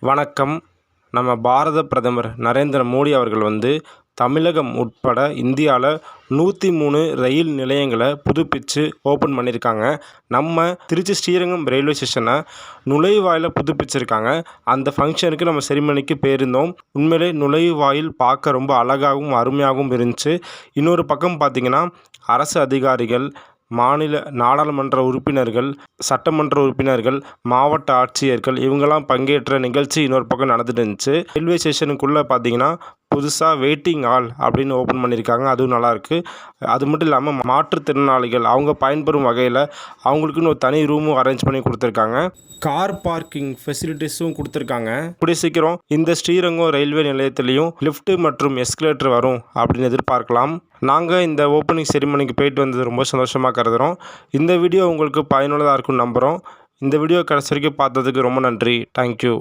வணக்கம். நம்ம பாரத பிரதமர் நரேந்திர மோடி அவர்கள் தமிழகம் உட்பட இந்தியாவில் 103 ரயில் நிலையங்களை புதுப்பித்து ஓப்பன் பண்ணியிருக்காங்க. நம்ம திருச்சி ஸ்ரீரங்கம் ரயில்வே ஸ்டேஷனை நுழைவாயிலை புதுப்பிச்சிருக்காங்க. அந்த ஃபங்க்ஷனுக்கு நம்ம செரிமனிக்கு போயிருந்தோம். உண்மையிலே நுழைவாயில் பார்க்க ரொம்ப அழகாகவும் அருமையாகவும் இருந்துச்சு. இன்னொரு பக்கம் பார்த்திங்கன்னா அரசு அதிகாரிகள், மாநில நாடாளுமன்ற உறுப்பினர்கள், சட்டமன்ற உறுப்பினர்கள், மாவட்ட ஆட்சியர்கள் இவங்கெல்லாம் பங்கேற்ற நிகழ்ச்சி இன்னொரு பக்கம் நடந்துட்டு இருந்துச்சு. ரயில்வே ஸ்டேஷனுக்குள்ளே பார்த்தீங்கன்னா புதுசாக வெயிட்டிங் ஹால் அப்படின்னு ஓப்பன் பண்ணியிருக்காங்க. அதுவும் நல்லாயிருக்கு. அது மட்டும் இல்லாமல் மாற்றுத்திறனாளிகள் அவங்க பயன்பெறும் வகையில் அவங்களுக்குன்னு ஒரு தனி ரூமும் அரேஞ்ச் பண்ணி கொடுத்துருக்காங்க. கார் பார்க்கிங் ஃபெசிலிட்டிஸும் கொடுத்துருக்காங்க. கூடிய சீக்கிரம் இந்த ஸ்ரீரங்கம் ரயில்வே நிலையத்திலையும் லிஃப்ட் மற்றும் எஸ்கலேட்டர் வரும் அப்படின்னு எதிர்பார்க்கலாம். நாங்கள் இந்த ஓப்பனிங் செரிமனிக்கு போயிட்டு வந்தது ரொம்ப சந்தோஷமாக கருதுகிறோம். இந்த வீடியோ உங்களுக்கு பயனுள்ளதாக இருக்கும்னு நம்புகிறோம். இந்த வீடியோ கடைசி வரைக்கும் பார்த்ததுக்கு ரொம்ப நன்றி. தேங்க்யூ.